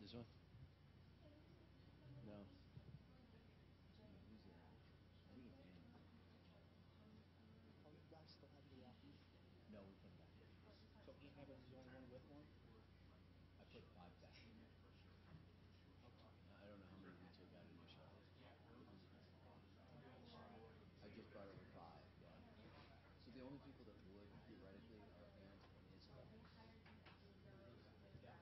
This one? No. Oh, you guys still have the No, we put them back. So Aunt Evans is the only one with one? I put 5 back. I don't know how many we took out initially. I just brought over 5, yeah. So the only people that would theoretically are Aunt and Isabel. Yeah.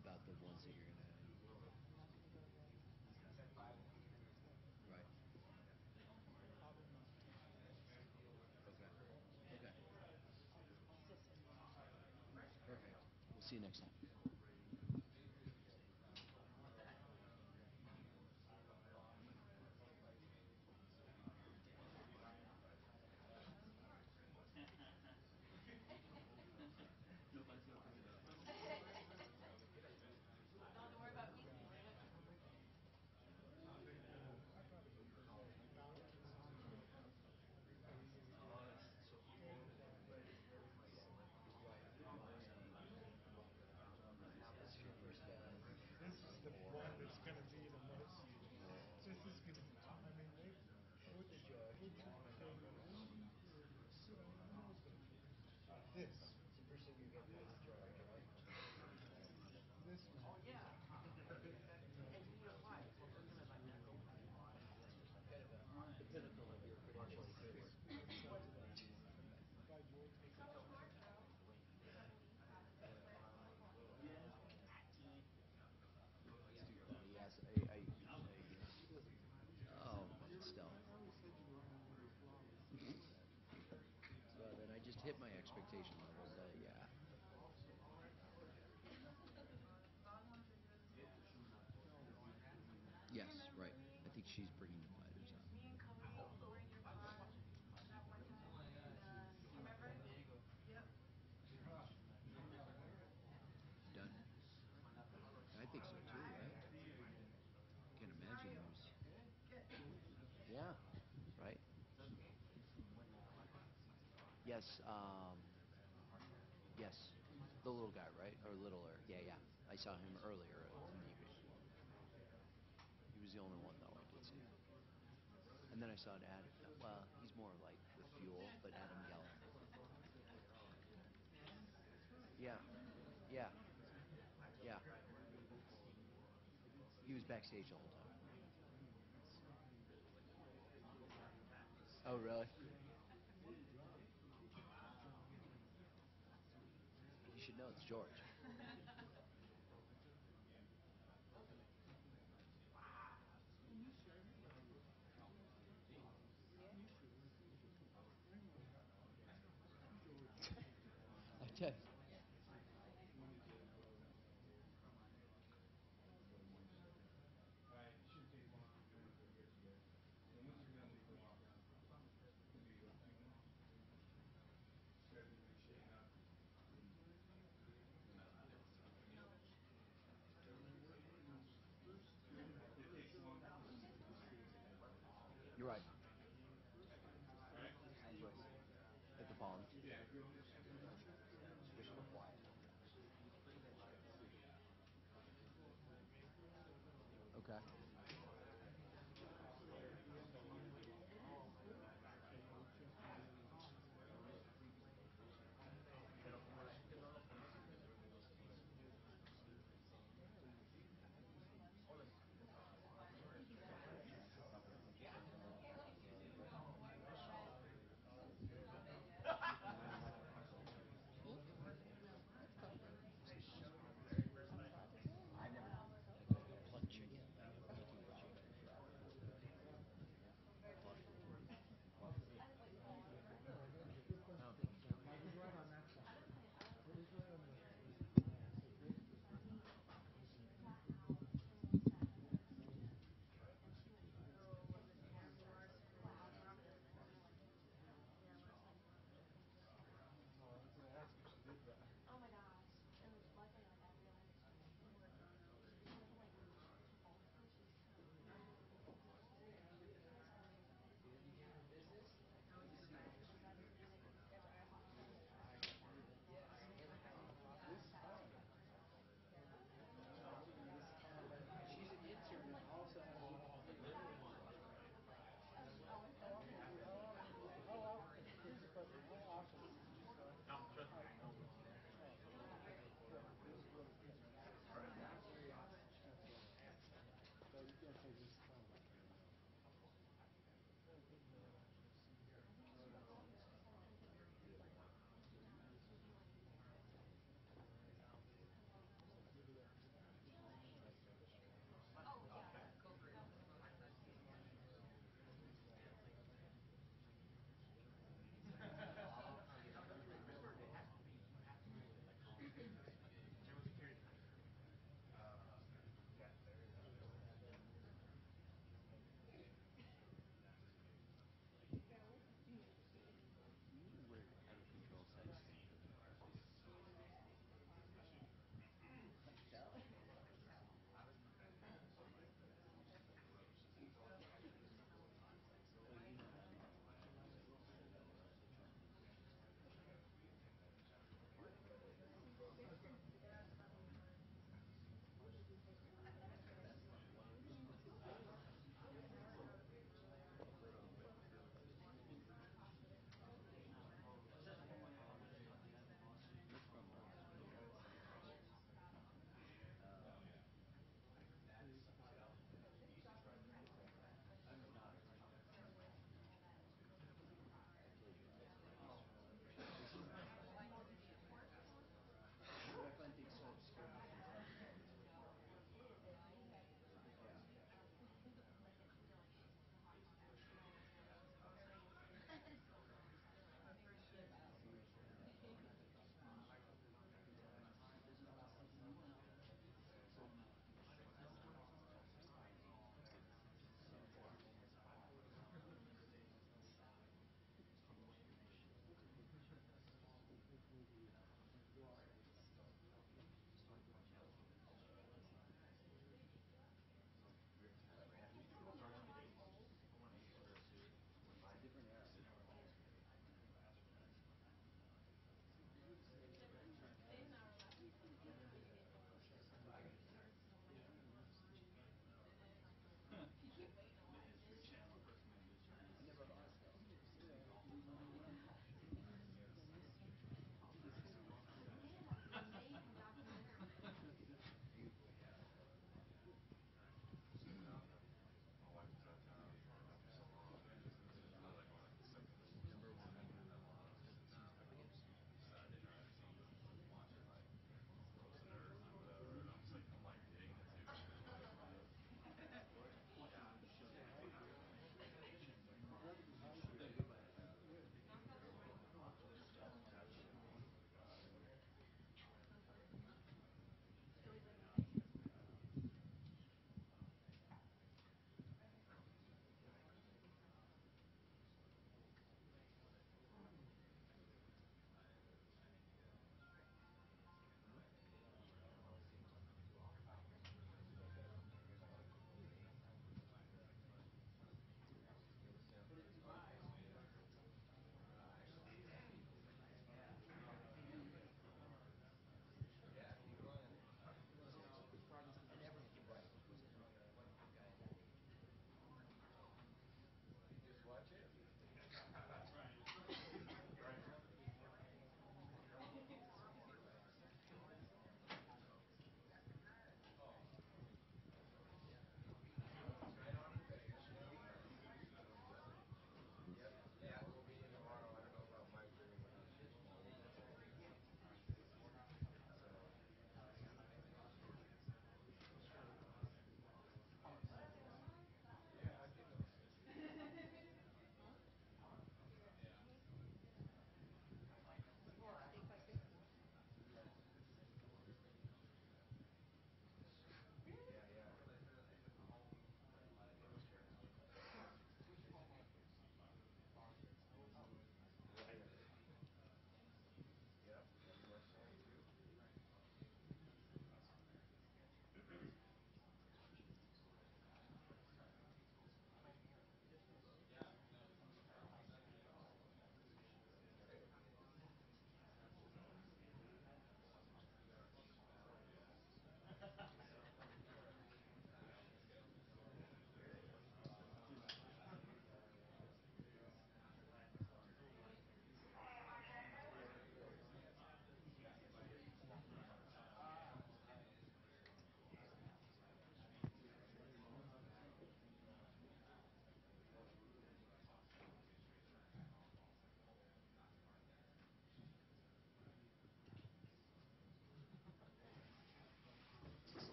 About the ones that you're gonna have. Right. Okay. Okay. Perfect. We'll see you next time. Don't worry about me. This is the one that's going to be the most. This is going to. I mean, they put the this. The first thing you get is the charge, right? This one. Oh yeah. And you know why? Because we're gonna like that. Kind of the pinnacle of your credentialing career. It's too funny. Yes, oh, but still. So then I just hit my expectation level, but yeah. Yes, right. I think she's bringing the fighters up. Me and Cody were in your car that one time. Remember? Yep. Done? I think so too, right? Can't imagine there's. Yeah, right? Yes, yes. The little guy, right? Or littler. Yeah, yeah. I saw him earlier in the evening. He was the only one, though, I did see. And then I saw Adam. Well, he's more like with Fuel, but Adam Geller. Yeah. Yeah. Yeah. He was backstage the whole time. Oh, really? You should know it's George. I did. You're right. At the palm.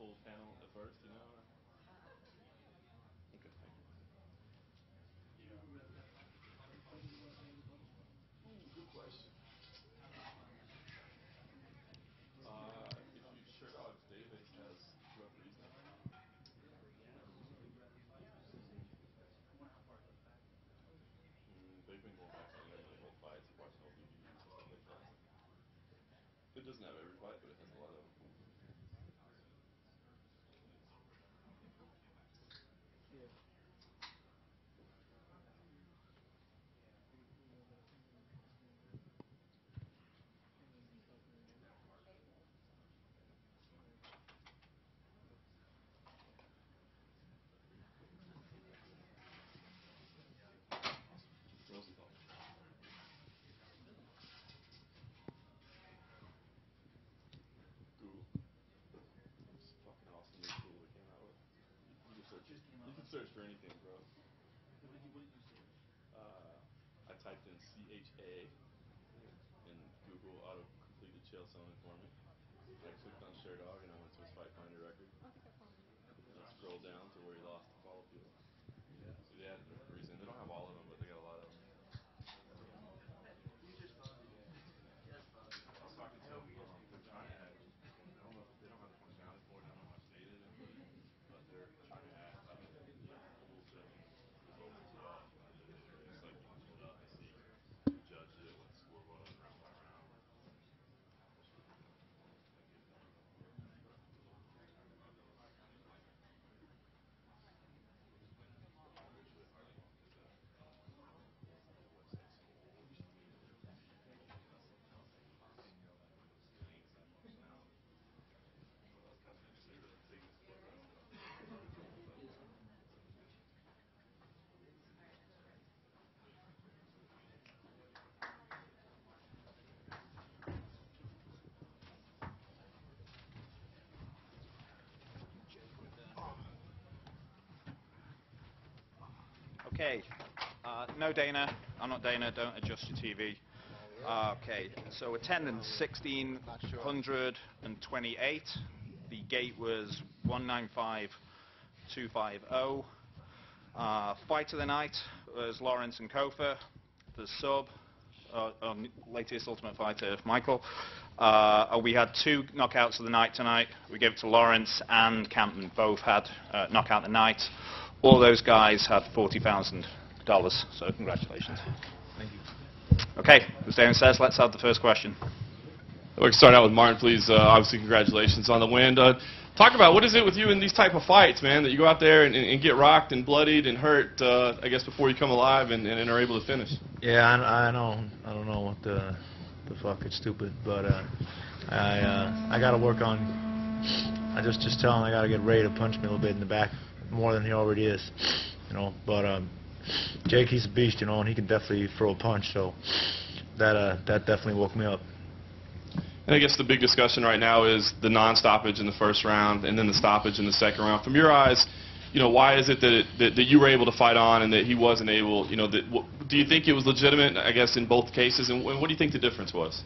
full panel at first, you know? Or? Okay, thank you. Ooh, good question. If you Sure Dogs, Davis has referees now. They've been going back to the old fights, watching old DVDs and stuff like that. It doesn't have every fight, but it has a lot of them. Yeah. Rosenthal. Google. It's fucking awesome new tool they came out with. You can search for anything, bro. What did you search? I typed in CHA and Google auto-completed Chael Sonnen for me. I clicked on Sherdog and I went to his Fight Finder record. And I scrolled down to where he lost to Paulo Pio. So they added referees in. They don't have all of them, but they got a lot of them. You just found it. Just found it. I was talking to them. They're trying to add. I don't know if they don't have functionality for it. I don't know how much data it input, but they're trying to add rules that results as well. Just like punch it up and see who judged it, what the score was, round by round. Okay. No Dana. I'm not Dana. Don't adjust your TV. Okay. So attendance 1,628. The gate was 195,250. Fight of the night was Lawrence and Kofa. The sub, latest Ultimate Fighter, Michael. We had 2 knockouts of the night tonight. We gave it to Lawrence and Campman. Both had knockout of the night. All those guys had $40,000, so congratulations. Thank you. Okay, as Darren says, let's have the first question. I'd like to start out with Martin, please. Obviously, congratulations on the win. Talk about what is it with you in these type of fights, man, that you go out there and get rocked and bloodied and hurt, I guess, before you come alive and are able to finish. Yeah, I know. I don't know what the fuck. It's stupid, but I got to work on. I just tell him I got to get ready to punch me a little bit in the back, more than he already is, you know. But Jake, he's a beast, you know, and he can definitely throw a punch. So that definitely woke me up. And I guess the big discussion right now is the non-stoppage in the first round and then the stoppage in the second round. From your eyes, you know, why is it that you were able to fight on and that he wasn't able? You know, do you think it was legitimate, I guess, in both cases? And what do you think the difference was?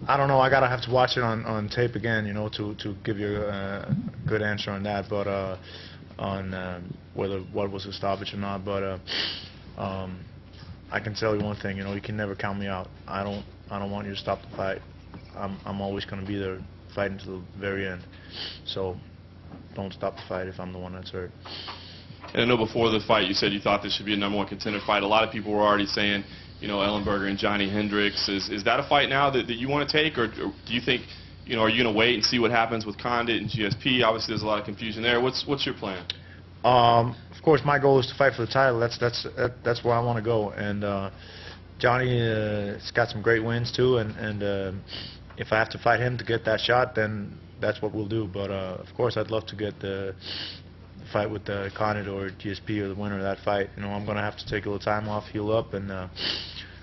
I don't know. I gotta have to watch it on tape again, you know, to give you a good answer on that. But on whether what was a stoppage or not. But I can tell you one thing, you know, you can never count me out. I don't want you to stop the fight. I'm always gonna be there fighting to the very end. So don't stop the fight if I'm the one that's hurt. And I know before the fight you said you thought this should be a #1 contender fight. A lot of people were already saying, you know, Ellenberger and Johnny Hendricks. Is that a fight now that you want to take, or do you think, you know, are you going to wait and see what happens with Condit and GSP? Obviously, there's a lot of confusion there. What's your plan? Of course, my goal is to fight for the title. That's where I want to go. And Johnny's got some great wins too. And if I have to fight him to get that shot, then that's what we'll do. But of course, I'd love to get the fight with Condit or GSP or the winner of that fight. You know, I'm going to have to take a little time off, heal up, and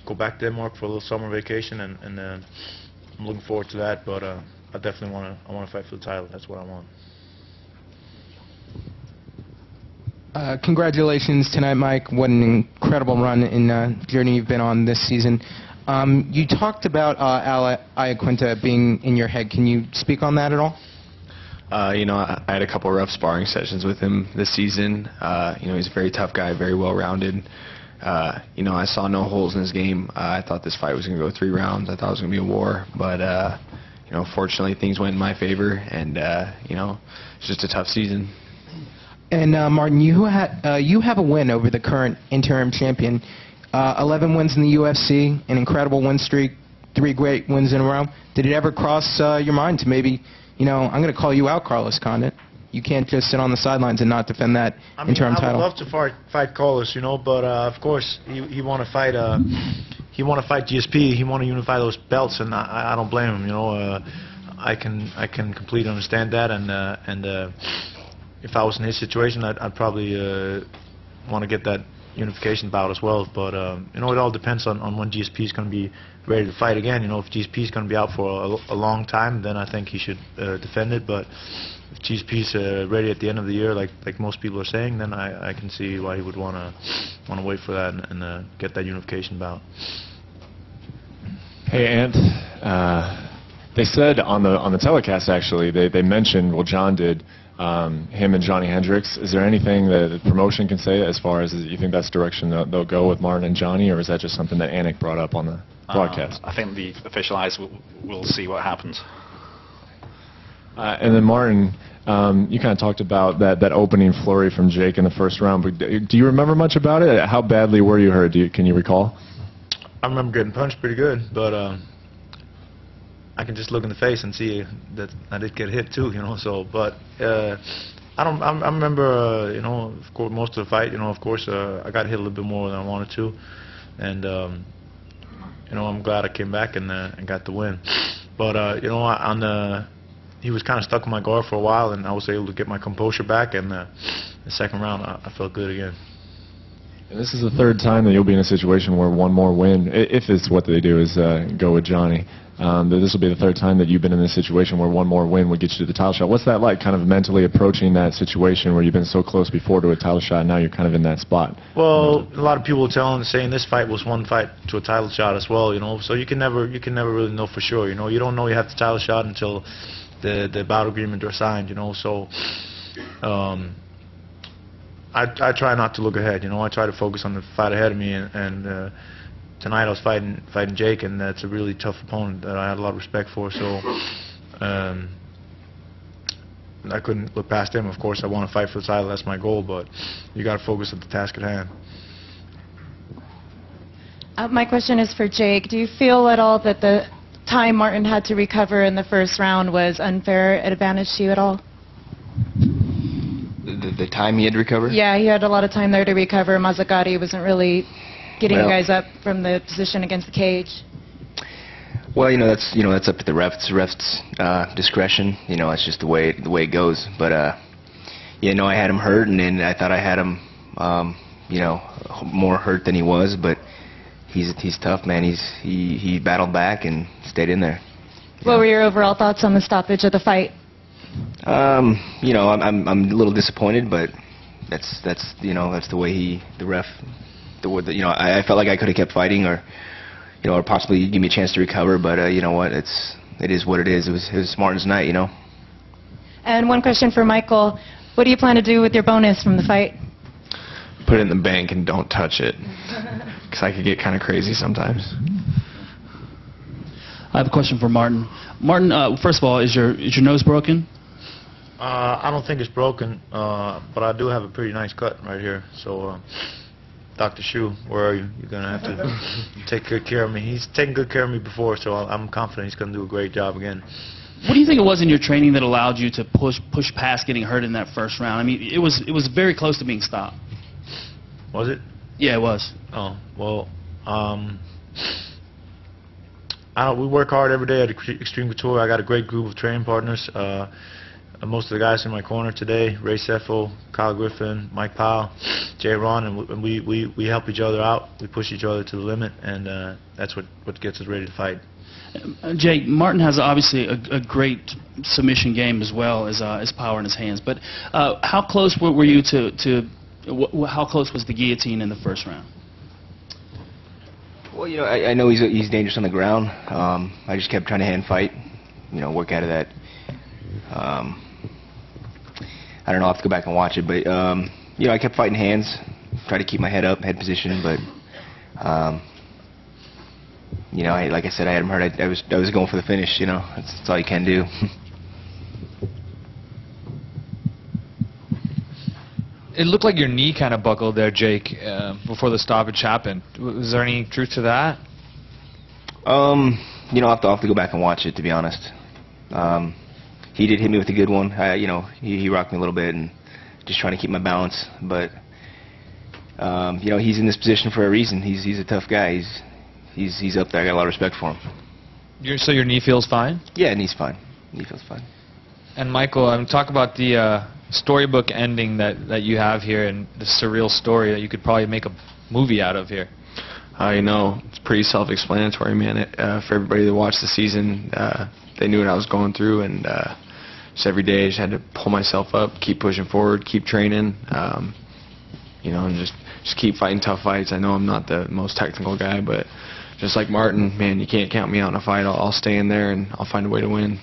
go back to Denmark for a little summer vacation. And I'm looking forward to that. But I definitely want to fight for the title. That's what I want. Congratulations tonight, Mike. What an incredible run in journey you've been on this season. You talked about Al Iaquinta being in your head. Can you speak on that at all? I had a couple of rough sparring sessions with him this season. He's a very tough guy, very well-rounded. I saw no holes in his game. I thought this fight was going to go 3 rounds. I thought it was going to be a war. But, fortunately, things went in my favor, and, it's just a tough season. And, Martin, you have a win over the current interim champion. 11 wins in the UFC, an incredible win streak, 3 great wins in a row. Did it ever cross your mind to maybe, I'm going to call you out, Carlos Condit? You can't just sit on the sidelines and not defend that interim title. I would love to fight Carlos, but of course he want to fight. He want to fight GSP. He want to unify those belts, and I don't blame him. I can completely understand that, and if I was in his situation, I'd probably want to get that unification bout as well. But it all depends on when GSP is going to be ready to fight again. If GSP is going to be out for a long time, then I think he should defend it. But if GSP's ready at the end of the year, like most people are saying, then I can see why he would want to wait for that and get that unification bout. Hey, Ant. They said on the telecast, actually, they mentioned, well, John did, him and Johnny Hendricks. Is there anything that the promotion can say as far as you think that's the direction they'll go with Martin and Johnny, or is that just something that Anik brought up on the broadcast? I think the official eyes will see what happens. And then Martin, you kind of talked about that opening flurry from Jake in the first round, but do you remember much about it? How badly were you hurt? Can you recall? I remember getting punched pretty good, but I can just look in the face and see that I did get hit too, So, but I remember, of course, most of the fight. Of course, I got hit a little bit more than I wanted to, and I'm glad I came back and got the win. But he was kind of stuck in my guard for a while, and I was able to get my composure back. And the second round, I felt good again. And this is the 3rd time that you'll be in a situation where one more win, if it's what they do, is go with Johnny. This will be the 3rd time that you've been in this situation where one more win would get you to the title shot. What's that like, kind of mentally approaching that situation where you've been so close before to a title shot, and now you're kind of in that spot? Well, a lot of people saying this fight was one fight to a title shot as well. So you can never really know for sure. You don't know you have the title shot until the bout agreement are signed. So I try not to look ahead. I try to focus on the fight ahead of me, and tonight I was fighting Jake, and that's a really tough opponent that I had a lot of respect for. So I couldn't look past him. Of course, I want to fight for the title. That's my goal. But you got to focus at the task at hand. My question is for Jake. Do you feel at all that the time Martin had to recover in the first round was unfair advantage to you at all? The time he had to recover? Yeah, he had a lot of time there to recover. Mazzagatti wasn't really getting you guys up from the position against the cage. Well, that's up to the refs. Refs' discretion. It's just the way it goes. But I had him hurt, and then I thought I had him, more hurt than he was. But he's tough, man. He battled back and stayed in there. What were your overall thoughts on the stoppage of the fight? I'm a little disappointed, but that's the way the ref. I felt like I could have kept fighting, or possibly give me a chance to recover. But you know what? It is what it is. It was Martin's night, And one question for Michael: what do you plan to do with your bonus from the fight? Put it in the bank and don't touch it, because I could get kind of crazy sometimes. I have a question for Martin. Martin, first of all, is your nose broken? I don't think it's broken, but I do have a pretty nice cut right here. So, Dr. Shu, where are you? You're going to have to take good care of me. He's taken good care of me before, so I'm confident he's going to do a great job again. What do you think it was in your training that allowed you to push past getting hurt in that first round? I mean, it was very close to being stopped. Was it? Yeah, it was. Oh, well, we work hard every day at Extreme Couture. I got a great group of training partners. Most of the guys in my corner today: Ray Seffo, Kyle Griffin, Mike Powell, Jay Ron, and we help each other out. We push each other to the limit, and that's what gets us ready to fight. Jay, Martin has obviously a great submission game as well as power in his hands. But how close were you how close was the guillotine in the first round? Well, I know he's dangerous on the ground. I just kept trying to hand fight, work out of that. I don't know, I'll have to go back and watch it, but, I kept fighting hands, try to keep my head up, head position, but, like I said, I had him hurt. I was going for the finish, that's all you can do. It looked like your knee kind of buckled there, Jake, before the stoppage happened. Was there any truth to that? I'll have to go back and watch it, to be honest. He did hit me with a good one. He rocked me a little bit and just trying to keep my balance. But, he's in this position for a reason. He's a tough guy. He's up there. I got a lot of respect for him. So your knee feels fine? Yeah, knee's fine. Knee feels fine. And Michael, talk about the storybook ending that you have here and the surreal story that you could probably make a movie out of here. It's pretty self-explanatory, man. For everybody that watched the season, they knew what I was going through, and just every day I just had to pull myself up, keep pushing forward, keep training, and just keep fighting tough fights. I know I'm not the most technical guy, but just like Martin, man, you can't count me out in a fight. I'll stay in there and I'll find a way to win.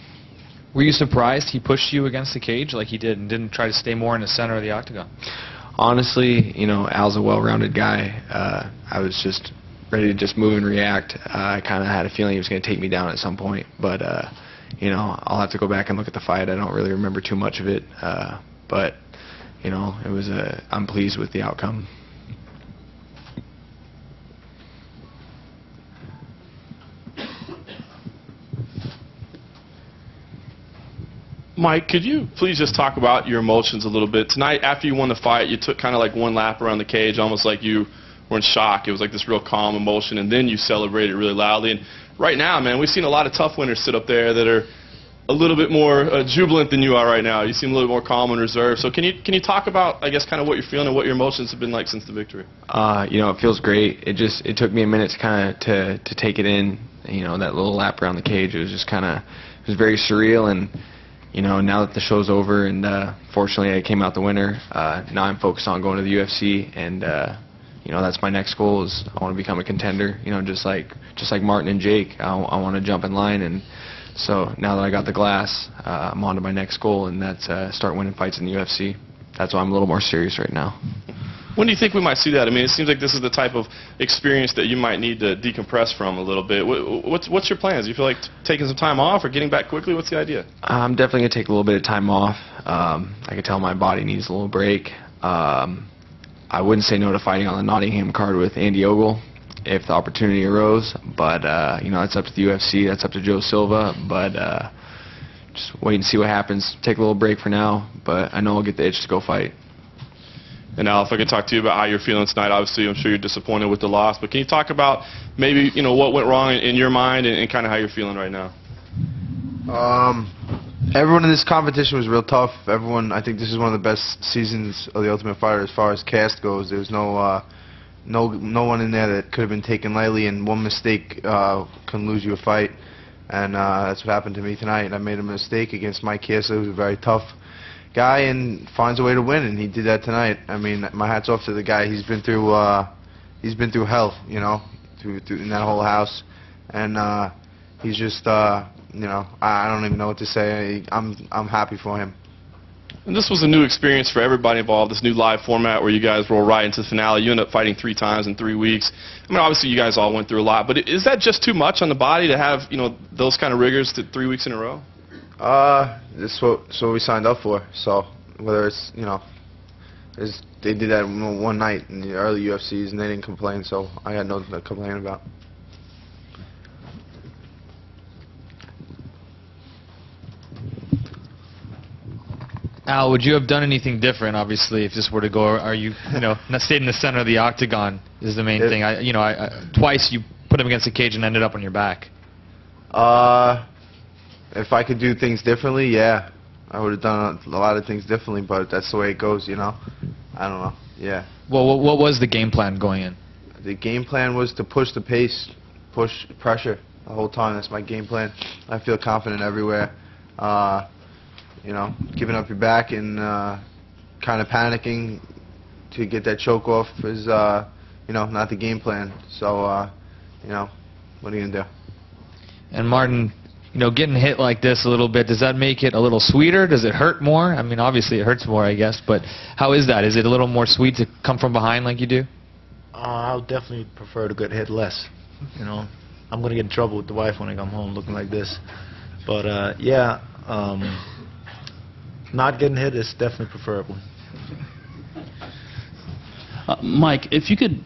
Were you surprised he pushed you against the cage like he did and didn't try to stay more in the center of the octagon? Honestly, Al's a well-rounded guy. I was just ready to just move and react. I kind of had a feeling he was going to take me down at some point, but I'll have to go back and look at the fight. I don't really remember too much of it, but it was I'm pleased with the outcome. Mike, could you please just talk about your emotions a little bit? Tonight, after you won the fight, you took kind of like one lap around the cage, almost like you were in shock. It was like this real calm emotion, and then you celebrated really loudly. And right now, man, we've seen a lot of tough winners sit up there that are a little bit more jubilant than you are right now. You seem a little bit more calm and reserved. So can you talk about, I guess, kind of what you're feeling and what your emotions have been like since the victory? It feels great. It took me a minute to kind of to take it in. That little lap around the cage. It was just it was very surreal. And now that the show's over and fortunately I came out the winner, now I'm focused on going to the UFC, and that's my next goal. Is I want to become a contender. Just like Martin and Jake, I want to jump in line. And so now that I got the glass, I'm on to my next goal, and that's start winning fights in the UFC. That's why I'm a little more serious right now. When do you think we might see that? I mean, it seems like this is the type of experience that you might need to decompress from a little bit. What's your plans? Do you feel like taking some time off or getting back quickly? What's the idea? I'm definitely going to take a little bit of time off. I can tell my body needs a little break. I wouldn't say no to fighting on the Nottingham card with Andy Ogle if the opportunity arose, but that's up to the UFC, that's up to Joe Silva, but just wait and see what happens. Take a little break for now, but I know I'll get the itch to go fight. And Al, if I could talk to you about how you're feeling tonight, obviously I'm sure you're disappointed with the loss, but can you talk about maybe what went wrong in your mind and kind of how you're feeling right now? Everyone in this competition was real tough. I think this is one of the best seasons of The Ultimate Fighter as far as cast goes. There's no one in there that could have been taken lightly, and one mistake can lose you a fight. And that's what happened to me tonight. I made a mistake against Mike Chiesa, who's a very tough guy and finds a way to win, and he did that tonight. I mean, my hat's off to the guy. He's been through hell, through in that whole house, and he's just I don't even know what to say. I'm happy for him. And this was a new experience for everybody involved, this new live format where you guys roll right into the finale. You end up fighting 3 times in 3 weeks. I mean, obviously you guys all went through a lot, but is that just too much on the body to have, those kind of rigors to 3 weeks in a row? This is what we signed up for. So whether it's, they did that one night in the early UFCs and they didn't complain, so I had nothing to complain about. Al, would you have done anything different, obviously, if this were to go? Are you, not stayed in the center of the octagon is the main thing. Twice you put him against the cage and ended up on your back. If I could do things differently, yeah, I would have done a lot of things differently, but that's the way it goes, I don't know, yeah. Well, what was the game plan going in? The game plan was to push the pace, push pressure the whole time. That's my game plan. I feel confident everywhere. Giving up your back and kind of panicking to get that choke off is, not the game plan. So, you know, what are you gonna do? And Martin, you know, getting hit like this a little bit, does that make it a little sweeter? Does it hurt more? I mean, obviously it hurts more, I guess, but how is that? Is it a little more sweet to come from behind like you do? I would definitely prefer to get hit less. You know, I'm gonna get in trouble with the wife when I come home looking like this. But yeah, not getting hit is definitely preferable. Mike, if you could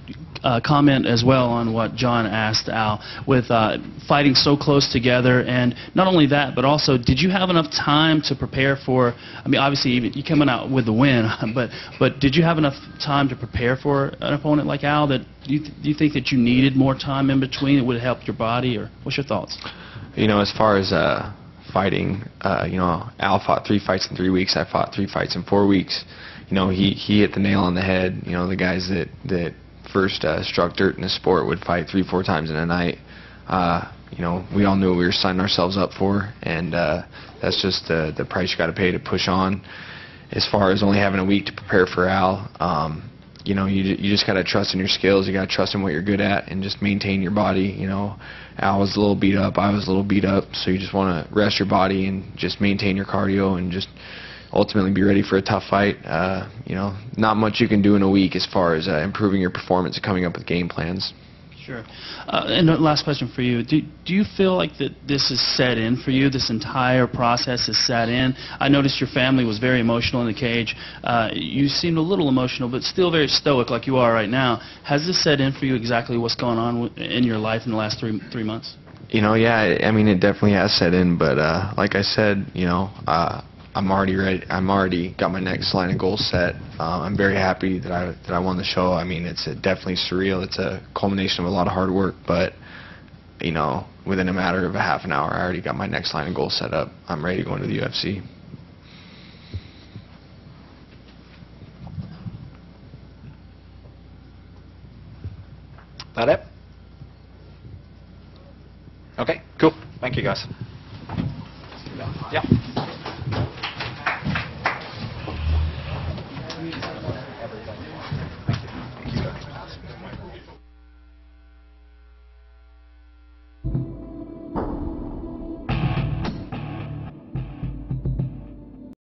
comment as well on what John asked Al, with fighting so close together, and not only that, but also, did you have enough time to prepare for, I mean, obviously you coming out with the win, but did you have enough time to prepare for an opponent like Al? That do you think that you needed more time in between? It would have helped your body, or what's your thoughts? You know, as far as fighting, you know, Al fought 3 fights in 3 weeks. I fought 3 fights in 4 weeks. You know, he hit the nail on the head. You know, the guys that first struck dirt in the sport would fight 3-4 times in a night. You know, we all knew what we were signing ourselves up for, and that's just the price you got to pay to push on. As far as only having a week to prepare for Al, you know, you just got to trust in your skills. You got to trust in what you're good at, and just maintain your body. You know, Al was a little beat up, I was a little beat up, so you just want to rest your body and just maintain your cardio and just ultimately be ready for a tough fight. You know, not much you can do in a week as far as improving your performance and coming up with game plans. Sure. And the last question for you. Do you feel like that this is set in for you, this entire process is set in? I noticed your family was very emotional in the cage. You seemed a little emotional, but still very stoic like you are right now. Has this set in for you exactly what's going on in your life in the last three months? You know, yeah, I mean, it definitely has set in, but like I said, you know, I'm already ready. I'm already got my next line of goals set. I'm very happy that I won the show. I mean, it's definitely surreal. It's a culmination of a lot of hard work, but you know, within a matter of a half an hour, I already got my next line of goals set up. I'm ready to go into the UFC. That it? Okay, cool. Thank you, guys. Yeah.